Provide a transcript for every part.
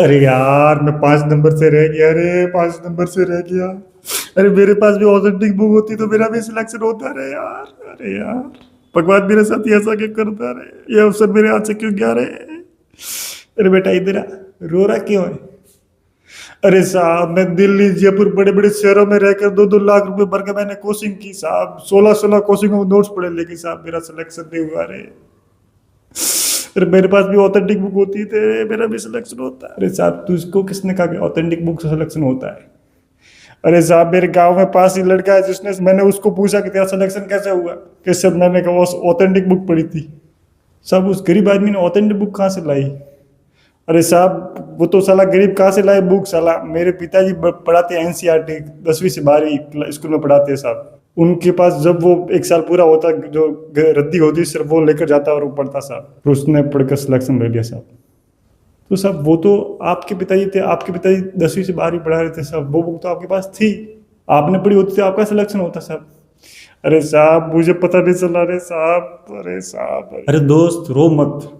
अरे यार मैं 5 नंबर से रह गया। अरे 5 नंबर से रह गया। अरे मेरे पास भी ऑथेंटिक बुक होती तो मेरा भी सिलेक्शन होता रहे यार। अरे यार भगवान मेरे साथ ही ऐसा क्यों करता रहे, ये अवसर मेरे हाथ से क्यों गया रहे। अरे बेटा इधर आ, रो रहा क्यों है। अरे साहब मैं दिल्ली जयपुर बड़े बड़े शहरों में रहकर 2-2 लाख रुपए भर के मैंने कोचिंग की साहब, 16-16 कोचिंग में नोट्स पढ़े, लेकिन साहब मेरा सिलेक्शन नहीं हुआ रे। अरे मेरे पास भी ऑथेंटिक बुक होती थे, मेरा भी सिलेक्शन होता। अरे साहब तुझको किसने कहा कि ऑथेंटिक बुक से सिलेक्शन होता है। अरे साहब मेरे गांव में पास ही लड़का है जिसने, मैंने उसको पूछा कि तेरा सिलेक्शन कैसे हुआ, कैसे, मैंने कहा ऑथेंटिक बुक पढ़ी थी। साहब उस गरीब आदमी ने ऑथेंटिक बुक कहाँ से लाई। अरे साहब वो तो साला गरीब कहाँ से लाए बुक, साला मेरे पिताजी पढ़ाते हैं एनसीईआरटी 10वीं से 12वीं स्कूल में पढ़ाते हैं साहब। उनके पास जब वो 1 साल पूरा होता जो रद्दी होती सिर्फ वो लेकर जाता और वो पढ़ता साहब, तो उसने पढ़कर सिलेक्शन ले लिया साहब। तो साहब वो तो आपके पिताजी थे, आपके पिताजी 10वीं से 12वीं पढ़ा रहे थे साहब, वो बुक तो आपके पास थी, आपने पढ़ी होती तो आपका सिलेक्शन होता साहब। अरे साहब मुझे पता नहीं चला रे साहब। अरे साहब अरे दोस्त रो मत,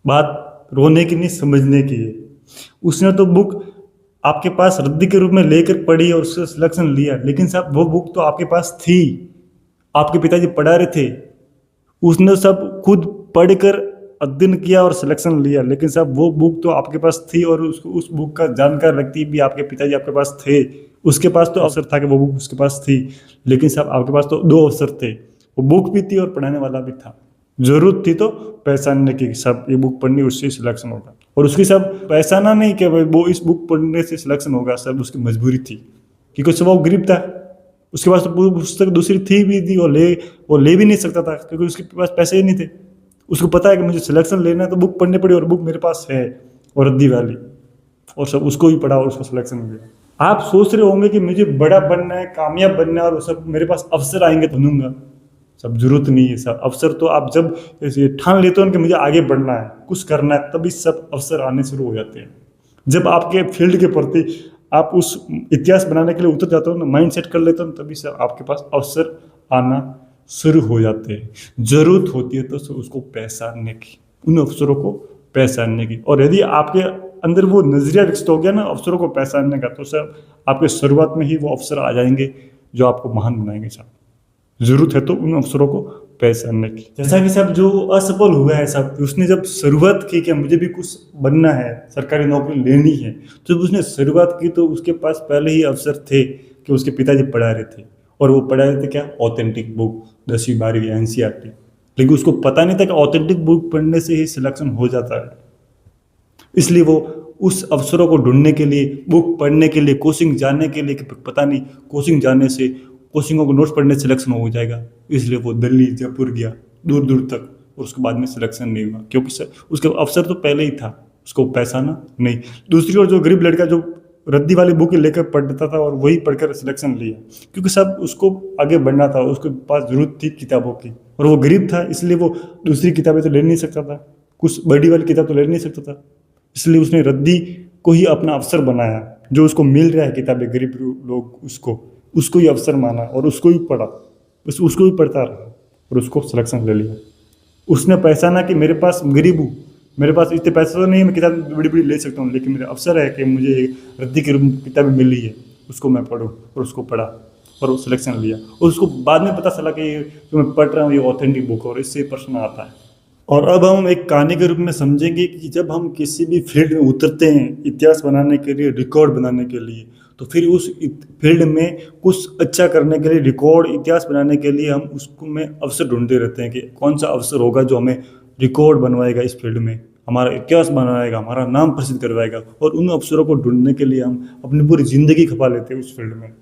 बात रोने की नहीं समझने की है। उसने तो बुक आपके पास रद्दी के रूप में लेकर पढ़ी और उससे सिलेक्शन लिया, लेकिन साहब वो बुक तो आपके पास थी, आपके पिताजी पढ़ा रहे थे, उसने सब खुद पढ़कर अध्ययन किया और सिलेक्शन लिया, लेकिन साहब वो बुक तो आपके पास थी और उसको उस बुक का जानकार व्यक्ति भी आपके पिताजी आपके पास थे। उसके पास तो अवसर था कि वो बुक उसके पास थी, लेकिन साहब आपके पास तो 2 अवसर थे, वो बुक भी थी और पढ़ाने वाला भी था। जरूरत थी तो पहचानने की सब ये बुक पढ़नी उससे सिलेक्शन होगा, और उसकी सब पहचाना नहीं कि भाई वो इस बुक पढ़ने से सिलेक्शन होगा, सब उसकी मजबूरी थी क्योंकि सब वो गरीब था, उसके पास तो पुस्तक दूसरी थी भी थी, वो ले भी नहीं सकता था क्योंकि उसके पास पैसे ही नहीं थे। उसको पता है कि मुझे सिलेक्शन लेना है तो बुक पढ़नी पड़ी, और बुक मेरे पास है और रद्दी वाली, और सब उसको ही पढ़ा और उसका सिलेक्शन लिया। आप सोच रहे होंगे कि मुझे बड़ा बनना है, कामयाब बनना है और सब मेरे पास अवसर आएंगे तो दूंगा, सब जरूरत नहीं है। सब अवसर तो आप जब ठान लेते हो कि मुझे आगे बढ़ना है, कुछ करना है, तभी सब अवसर आने शुरू हो जाते हैं। जब आपके फील्ड के प्रति आप उस इतिहास बनाने के लिए उतर जाते हो ना, माइंड सेट कर लेते हो, तभी सब आपके पास अवसर आना शुरू हो जाते हैं। जरूरत होती है तो उसको पहचानने की, उन अवसरों को पहचानने की, और यदि आपके अंदर वो नजरिया विकसित हो गया ना अवसरों को पहचानने का, तो सब आपके शुरुआत में ही वो अवसर आ जाएंगे जो आपको महान बनाएंगे साहब। जरूरत है तो उन अवसरों को पहचानने की। जैसा कि साहब जो असफल हुआ है साहब, उसने जब शुरुआत की कि मुझे भी कुछ बनना है, सरकारी नौकरी लेनी है, तो जब उसने शुरुआत की तो उसके पास पहले ही अवसर थे कि उसके पिताजी पढ़ा रहे थे, और वो पढ़ा रहे थे क्या, ऑथेंटिक बुक 10वीं 12वीं एनसीईआरटी। लेकिन उसको पता नहीं था कि ऑथेंटिक बुक पढ़ने से ही सिलेक्शन हो जाता है, इसलिए वो उस अवसरों को ढूंढने के लिए, बुक पढ़ने के लिए, कोचिंग जाने के लिए, कि पता नहीं कोचिंग जाने से, कोचिंगों को नोट्स पढ़ने से सिलेक्शन हो जाएगा, इसलिए वो दिल्ली जयपुर गया दूर दूर तक, और उसके बाद में सिलेक्शन नहीं हुआ क्योंकि सर उसके अवसर तो पहले ही था, उसको पहचाना नहीं। दूसरी ओर जो गरीब लड़का जो रद्दी वाली बुक लेकर पढ़ता था और वही पढ़कर सिलेक्शन लिया, क्योंकि सब उसको आगे बढ़ना था, उसके पास जरूरत थी किताबों की, और वो गरीब था इसलिए वो दूसरी किताबें तो ले नहीं सकता था, कुछ बड़ी वाली किताब तो ले नहीं सकता था, इसलिए उसने रद्दी को ही अपना अवसर बनाया। जो उसको मिल रहा है किताबें, गरीब लोग उसको ही अवसर माना और उसको ही पढ़ा, बस उसको ही पढ़ता रहा और उसको सिलेक्शन ले लिया। उसने पहचाना कि मेरे पास गरीब हूँ, मेरे पास इतने पैसे तो नहीं है मैं किताब बड़ी बड़ी ले सकता हूँ, लेकिन मेरा अवसर है कि मुझे रद्दी की किताबें मिली है, उसको मैं पढ़ूँ, और उसको पढ़ा और वो सिलेक्शन लिया। और उसको बाद में पता चला कि जो मैं पढ़ रहा हूँ ये ऑथेंटिक बुक है और इससे प्रश्न आता है। और अब हम एक कहानी के रूप में समझेंगे कि जब हम किसी भी फील्ड में उतरते हैं इतिहास बनाने के लिए, रिकॉर्ड बनाने के लिए, तो फिर उस फील्ड में कुछ अच्छा करने के लिए, रिकॉर्ड इतिहास बनाने के लिए हम उसको में अवसर ढूंढते रहते हैं कि कौन सा अवसर होगा जो हमें रिकॉर्ड बनवाएगा, इस फील्ड में हमारा इतिहास बनाएगा, हमारा नाम प्रसिद्ध करवाएगा। और उन अवसरों को ढूंढने के लिए हम अपनी पूरी ज़िंदगी खपा लेते हैं उस फील्ड में,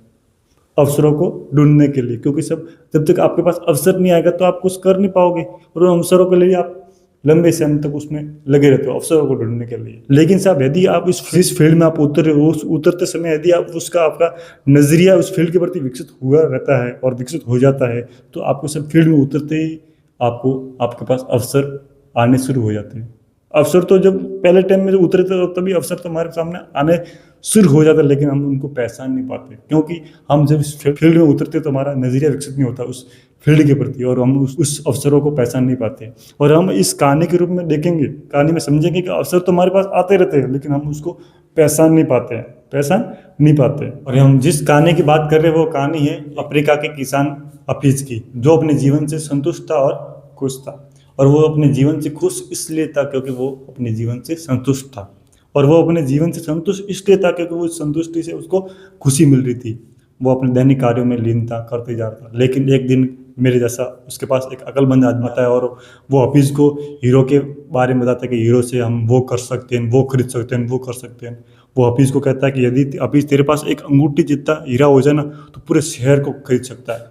अवसरों को ढूंढने के लिए, क्योंकि सब जब तक आपके पास अवसर नहीं आएगा तो आप कुछ कर नहीं पाओगे, और उन अवसरों के लिए आप लंबे समय तक उसमें लगे रहते हो अवसरों को ढूंढने के लिए। लेकिन साहब यदि आप इस फील्ड में आप उतरते समय यदि आप आपका नजरिया उस फील्ड के प्रति विकसित हुआ रहता है और विकसित हो जाता है, तो आपको सब फील्ड में उतरते ही आपके पास अवसर आने शुरू हो जाते हैं। अवसर तो जब पहले टाइम में जब उतरे थे तभी अवसर तो हमारे सामने आने शुरू हो जाता है, लेकिन हम उनको पहचान नहीं पाते, क्योंकि हम जब इस फील्ड में उतरते तो हमारा नजरिया विकसित नहीं होता, उस फील्ड के प्रति, और हम उस अवसरों को पहचान नहीं पाते। और हम इस कहानी के रूप में देखेंगे, कहानी में समझेंगे कि अवसर तो हमारे पास आते रहते हैं, लेकिन हम उसको पहचान नहीं पाते हैं, पहचान नहीं पाते। और हम जिस कहानी की बात कर रहे हैं वो कहानी है अफ्रीका के किसान हफीज की, जो अपने जीवन से संतुष्ट था और खुश था। और वो अपने जीवन से खुश इसलिए था क्योंकि वो अपने जीवन से संतुष्ट था, और वो अपने जीवन से संतुष्ट इसलिए था क्योंकि वो संतुष्टि से उसको खुशी मिल रही थी। वो अपने दैनिक कार्यों में लीन था, करते जा रहा था। लेकिन एक दिन मेरे जैसा उसके पास एक अक्लमंद आदमी आता है और वो हफीज को हीरो के बारे में बताता है कि हीरो से हम वो कर सकते हैं, वो खरीद सकते हैं, वो कर सकते हैं। वो हफीज को कहता है कि यदि हफीज तेरे पास एक अंगूठी जितना हीरा हो जाए ना तो पूरे शहर को खरीद सकता है,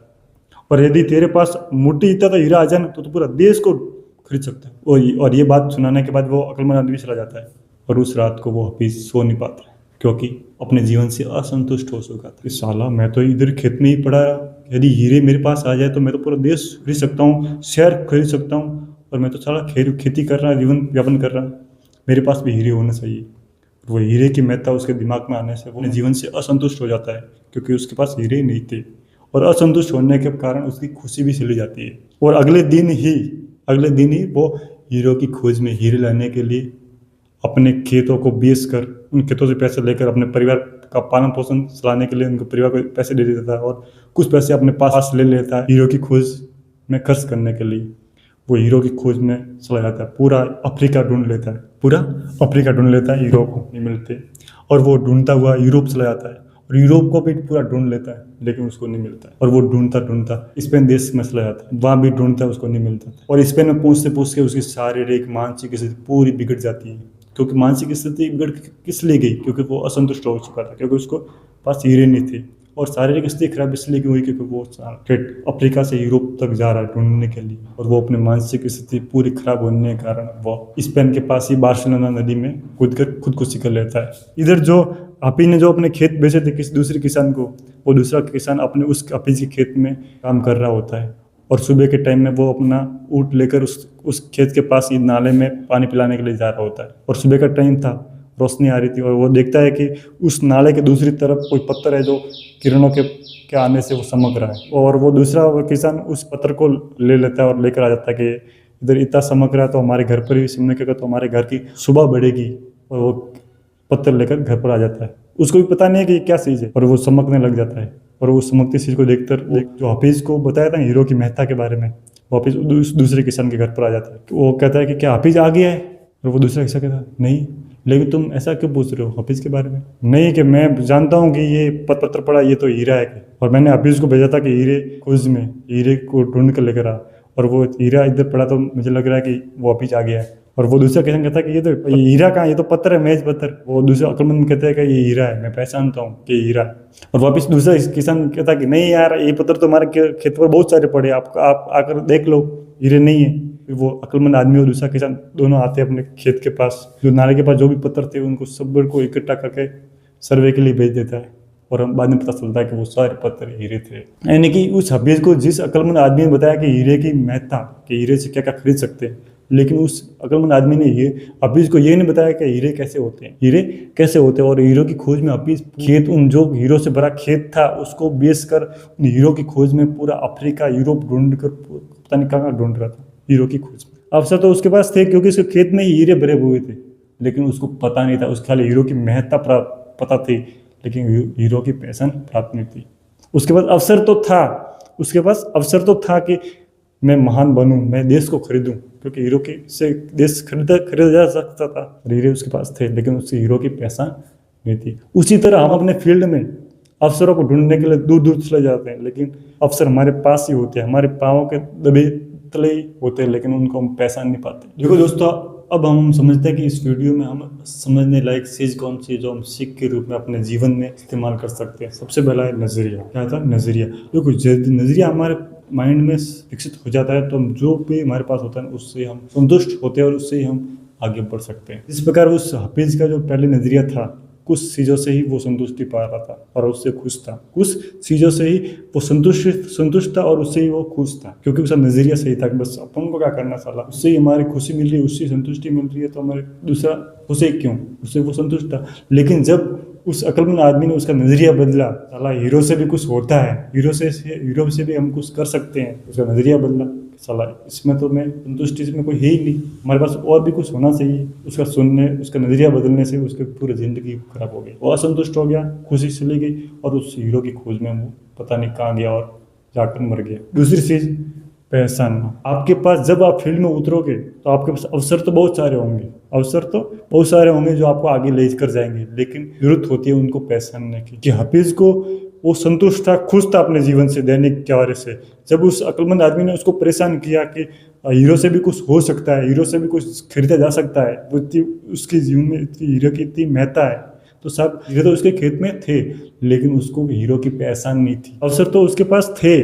और यदि तेरे पास मुट्ठी जितना तो हीरा आ जाए ना तो पूरा देश को खरीद सकता है। और ये बात सुनाने के बाद वो अक्लमंद आदमी चला जाता है, और उस रात को वो हफीज सो नहीं पाता क्योंकि अपने जीवन से असंतुष्ट हो चुका था। इस साला मैं तो इधर खेत में ही पड़ा, यदि हीरे मेरे पास आ जाए तो मैं तो पूरा देश खरीद सकता हूँ, शहर खरीद सकता हूँ, और मैं तो साला खेती कर रहा, जीवन यापन कर रहा, मेरे पास भी हीरे होना चाहिए। वो हीरे की महत्ता उसके दिमाग में आने से वो अपने जीवन से असंतुष्ट हो जाता है क्योंकि उसके पास हीरे नहीं थे, और असंतुष्ट होने के कारण उसकी खुशी भी चली जाती है। और अगले दिन ही वो हीरो की खोज में हीरे लाने के लिए अपने खेतों को बेच कर, उन खेतों से पैसे लेकर अपने परिवार का पालन पोषण चलाने के लिए उनको परिवार को पैसे दे देता है, और कुछ पैसे अपने पास ले लेता है हीरो की खोज में खर्च करने के लिए। वो हीरो की खोज में चला जाता है, पूरा अफ्रीका ढूंढ लेता है, हीरो को नहीं मिलते, और वो ढूंढता हुआ यूरोप चला जाता है, और यूरोप को भी पूरा ढूंढ लेता है लेकिन उसको नहीं मिलता है। और वो ढूंढता स्पेन देश में चला जाता है, वहाँ भी ढूंढता है, उसको नहीं मिलता। और स्पेन में पूछते उसकी शारीरिक मानसिक स्थिति पूरी बिगड़ जाती है, क्योंकि मानसिक स्थिति बिगड़ किस लिए गई, क्योंकि वो असंतुष्ट हो चुका था, क्योंकि उसको पास हीरे नहीं थे। और शारीरिक स्थिति खराब इसलिए हुई क्योंकि वो अफ्रीका से यूरोप तक जा रहा है ढूंढने के लिए, और वो अपने मानसिक स्थिति पूरी खराब होने के कारण वो स्पेन के पास ही बार्सिलोना नदी में कूद कर खुदकुशी कर लेता है। इधर जो हफीज ने जो अपने खेत बेचे थे किसी दूसरे किसान को, वो दूसरा किसान अपने उस हफीज के खेत में काम कर रहा होता है, और सुबह के टाइम में वो अपना ऊँट लेकर उस खेत के पास ही नाले में पानी पिलाने के लिए जा रहा होता है। और सुबह का टाइम था, रोशनी आ रही थी, और वो देखता है कि उस नाले के दूसरी तरफ कोई पत्थर है जो किरणों के आने से वो चमक रहा है। और वो दूसरा किसान उस पत्थर को ले लेता है और लेकर आ जाता है कि इधर इतना चमक रहा है तो हमारे घर पर भी चमकेगा, तो हमारे घर की सुबह बढ़ेगी। और वो पत्थर लेकर घर पर आ जाता है, उसको भी पता नहीं है कि क्या चीज़ है, और वो चमकने लग जाता है। और वो चमकती चीज़ को देखकर जो हफीज को बताया था हीरो की महत्ता के बारे में, वो हफीज दूसरे किसान के घर पर आ जाता है। वो कहता है कि क्या हफीज आ गया है? और वो दूसरा किसान कहता है नहीं, लेकिन तुम ऐसा क्यों पूछ रहे हो हफीज के बारे में? नहीं, कि मैं जानता हूँ कि ये पत्र पड़ा, ये तो हीरा है, और मैंने हफीज को भेजा था कि हीरे खोज में हीरे को ढूंढ कर लेकर आ, और वो हीरा इधर पड़ा तो मुझे लग रहा है कि वो हफीज आ गया है। और वो दूसरा किसान कहता है कि ये हीरा कहाँ, ये तो पत्थर है, मेज पत्थर। वो दूसरा अक्लमंद कहता है कि ये हीरा है, मैं पहचानता हूँ कि हीरा है। और वापिस दूसरा किसान कहता है कि नहीं यार, ये पत्थर तो हमारे खेत पर बहुत सारे पड़े, आप आकर देख लो, हीरे नहीं है। फिर वो अक्लमंद आदमी और दूसरा किसान दोनों आते हैं अपने खेत के पास, जो नाले के पास जो भी पत्थर थे उनको सब को इकट्ठा करके सर्वे के लिए भेज देता है, और हम बाद में पता चलता है कि वो सारे पत्थर हीरे थे। यानी कि उस हफीज को जिस अक्लमंद आदमी ने बताया कि हीरे की महत्ता, कि हीरे से क्या क्या खरीद सकते हैं, लेकिन उस अक्लमंद आदमी ने ये हफीज को ये नहीं बताया कि हीरे कैसे होते हैं। और हीरो की खोज में हफीज खेत, उन जो हीरो से भरा खेत था उसको बेच कर उन हीरो की खोज में पूरा अफ्रीका यूरोप ढूंढ कर पता नहीं कहाँ ढूंढ रहा था हीरो की खोज में। अवसर तो उसके पास थे क्योंकि उसके खेत में ही हीरे भरे हुए थे, लेकिन उसको पता नहीं था, उसके खाली हीरो की महत्ता पता थी, लेकिन हीरो की पहचान प्राप्त नहीं थी। उसके पास अवसर तो था कि मैं महान बनूं, मैं देश को खरीदूं, क्योंकि हीरो के से देश खरीदा जा सकता था, हीरे उसके पास थे, लेकिन उससे हीरो की पहचान नहीं थी। उसी तरह हम अपने फील्ड में अवसरों को ढूंढने के लिए दूर दूर चले जाते हैं, लेकिन अवसर हमारे पास ही होते हैं, हमारे पाँवों के दबे तले होते हैं, लेकिन उनको हम पहचान नहीं पाते। देखो दोस्तों, अब हम समझते हैं कि इस वीडियो में हम समझने लायक चीज़ कौन सी जो हम सीख के रूप में अपने जीवन में इस्तेमाल कर सकते हैं। सबसे पहला है नज़रिया। क्या था? नज़रिया। देखो, नज़रिया हमारे माइंड में विकसित हो जाता है तो हम जो भी हमारे पास होता है उससे हम संतुष्ट होते हैं और उससे ही हम आगे बढ़ सकते हैं। इस प्रकार उस हफीज का जो पहले नज़रिया था, कुछ चीज़ों से ही वो संतुष्टि पा रहा था और उससे खुश था। कुछ चीज़ों से ही वो संतुष्ट था और उससे ही वो खुश था, क्योंकि उसका नज़रिया सही था कि बस अपन को क्या करना साला, उससे ही हमारी खुशी मिल रही है, उससे संतुष्टि मिल रही है, तो हमारे दूसरा उसे क्यों, उससे वो संतुष्ट था। लेकिन जब उस अक्लमंद आदमी ने उसका नजरिया बदला, साला हीरो से भी कुछ होता है, हीरो से भी हम कुछ कर सकते हैं, उसका नजरिया बदला। साला इसमें तो मैं संतुष्टि में कोई है ही नहीं, हमारे पास और भी कुछ होना चाहिए। उसका सुनने, उसका नजरिया बदलने से उसकी पूरी जिंदगी खराब हो गई। वो असंतुष्ट हो गया, खुशी चली गई और उस हीरो की खोज में वो पता नहीं कहाँ गया और जाकर मर गया। दूसरी चीज पहचानना। आपके पास जब आप फील्ड में उतरोगे तो आपके पास अवसर तो बहुत सारे होंगे जो आपको आगे ले कर जाएंगे, लेकिन जरूरत होती है उनको पहचानने की। कि हफीज को वो संतुष्ट था, खुश था अपने जीवन से, दैनिक कार्य से। जब उस अक्लमंद आदमी ने उसको परेशान किया कि हीरो से भी कुछ हो सकता है, हीरो से भी कुछ खरीदा जा सकता है, वो उसके जीवन में हीरो की इतनी महत्ता है, तो सब हीरो तो उसके खेत में थे, लेकिन उसको हीरो की पहचान नहीं थी। अवसर तो उसके पास थे,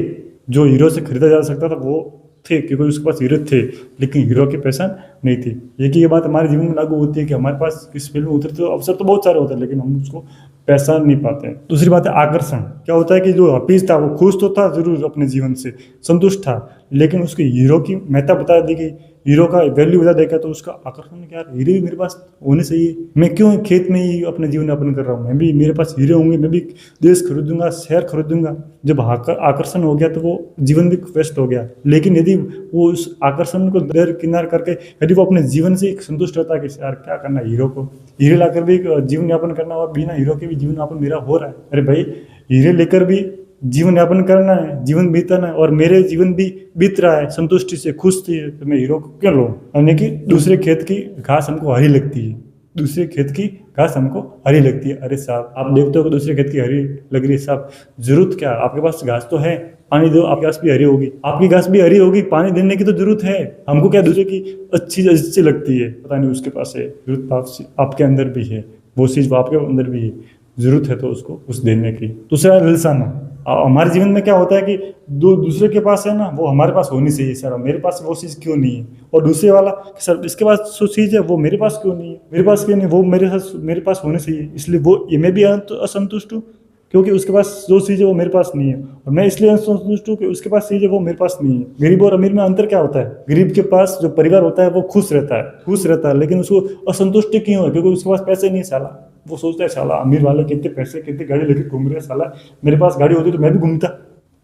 जो हीरो से खरीदा जा सकता था वो थे, क्योंकि उसके पास हीरो थे, लेकिन हीरो की पहचान नहीं थी। ये बात हमारे जीवन में लागू होती है कि हमारे पास किस फील्ड में उतरते तो अवसर तो बहुत सारे होते हैं, लेकिन हम उसको पहचान नहीं पाते हैं। दूसरी बात है आकर्षण। क्या होता है कि जो हफीज था वो खुश तो था जरूर, अपने जीवन से संतुष्ट था, लेकिन उसके हीरो की महत्ता बता दी गई, हीरो का वैल्यू बता देखा, तो उसका आकर्षण क्या, हीरो भी मेरे पास होने चाहिए, मैं क्यों खेत में ही अपने जीवन यापन कर रहा हूँ, मैं भी, मेरे पास हीरो होंगे, मैं भी देश खरीदूंगा, शहर खरीदूंगा। जब आकर्षण हो गया तो वो जीवन भी वेस्ट हो गया। लेकिन यदि वो उस आकर्षण को दरकिनार करके यदि वो अपने जीवन से एक संतुष्ट रहता है कि यार क्या करना, हीरे लाकर भी जीवन यापन करना और बिना हीरो के भी जीवन यापन मेरा हो रहा है, अरे भाई हीरे लेकर भी जीवन यापन करना है, जीवन बीतना है, और मेरे जीवन भी बीत रहा है संतुष्टि से, खुश थी, तो मैं हीरो को क्यों लूँ। यानी कि दूसरे खेत की घास हमको हरी लगती है, दूसरे खेत की घास हमको हरी लगती है। अरे साहब, आप देखते हो कि दूसरे खेत की हरी लग रही है, साहब जरूरत क्या, आपके पास घास तो है, पानी दो, आपकी घास भी हरी होगी, आपकी घास भी हरी होगी, पानी देने की तो जरूरत है। हमको क्या दूसरे की अच्छी लगती है, पता नहीं उसके पास है, जरूरत आपके अंदर भी है, वो चीज आपके अंदर भी है, जरूरत है तो उसको उस देने की। दूसरा ललसाना। हमारे जीवन में क्या होता है कि दूसरे के पास है ना, वो हमारे पास होनी चाहिए, सर मेरे पास वो चीज़ क्यों नहीं है, और दूसरे वाला कि सर इसके पास जो चीज़ है वो मेरे पास क्यों नहीं है, मेरे पास क्यों नहीं, वो मेरे पास होनी चाहिए, इसलिए वो ये मैं भी असंतुष्ट हूँ क्योंकि उसके पास जो चीज़ है वो मेरे पास नहीं है, और मैं इसलिए असंतुष्ट हूँ कि उसके पास चीज़ है वो मेरे पास नहीं है। गरीब और अमीर में अंतर क्या होता है, गरीब के पास जो परिवार होता है वो खुश रहता है, लेकिन उसको असंतुष्टि क्यों है, क्योंकि उसके पास पैसे नहीं है साला। वो सोचता है साला अमीर वाले कितने पैसे, कितनी गाड़ी लेके घूम रहे हैं, साला मेरे पास गाड़ी होती तो मैं भी घूमता।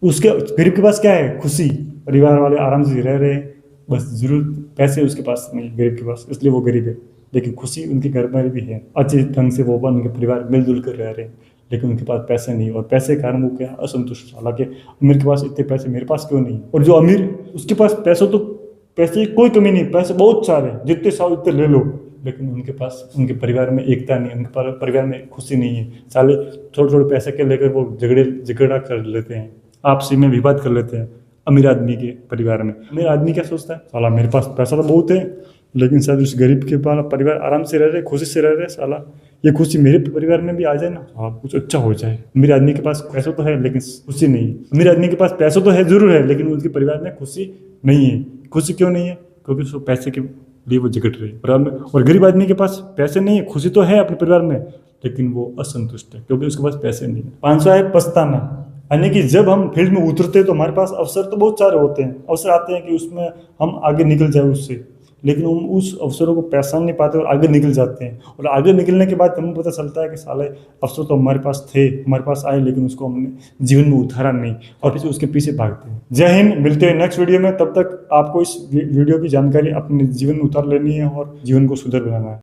उसके गरीब के पास क्या है, खुशी, परिवार वाले आराम से रह रहे हैं, बस जरूरत पैसे उसके पास नहीं, गरीब के पास, इसलिए वो गरीब है। लेकिन खुशी उनके घर में भी है, अच्छे ढंग से वो उनके परिवार मिलजुल कर रह रहे हैं, लेकिन उनके पास पैसे नहीं, और पैसे के कारण वो क्या असंतुष्ट। हालांकि अमीर के पास इतने पैसे, मेरे पास क्यों नहीं, और जो अमीर उसके पास पैसों तो पैसे की कोई कमी नहीं, पैसे बहुत सारे, जितने चाहो उतने ले लो, लेकिन उनके पास उनके परिवार में एकता नहीं, उनके परिवार में खुशी नहीं है। साले थोड़े पैसे के लेकर वो झगड़ा कर लेते हैं, आपसी में विवाद कर लेते हैं। अमीर आदमी के परिवार में अमीर आदमी क्या सोचता है, साला मेरे पास पैसा तो बहुत है, लेकिन शायद उस गरीब के पास परिवार आराम से रह रहे, खुशी से रह रहे, साला ये खुशी मेरे परिवार में भी आ जाए ना, हाँ कुछ अच्छा हो जाए। अमीर आदमी के पास पैसा तो है लेकिन खुशी नहीं है, अमीर आदमी के पास पैसा तो है जरूर है, लेकिन उनके परिवार में खुशी नहीं है। खुशी क्यों नहीं है, क्योंकि उसको पैसे के लिए वो झगड़ रहे हैं। और गरीब आदमी के पास पैसे नहीं है, खुशी तो है अपने परिवार में, लेकिन वो असंतुष्ट है क्योंकि उसके पास पैसे नहीं है। 500 है पछताना, यानी कि जब हम फील्ड में उतरते हैं तो हमारे पास अवसर तो बहुत सारे होते हैं, अवसर आते हैं कि उसमें हम आगे निकल जाए उससे, लेकिन हम उस अवसरों को पहचान नहीं पाते और आगे निकल जाते हैं, और आगे निकलने के बाद हमें पता चलता है कि साले अवसर तो हमारे पास थे, हमारे पास आए, लेकिन उसको हमने जीवन में उतारा नहीं, और फिर उसके पीछे भागते हैं। जय हिंद, मिलते हैं नेक्स्ट वीडियो में। तब तक आपको इस वीडियो की जानकारी अपने जीवन में उतार लेनी है और जीवन को सुधर बनाना है।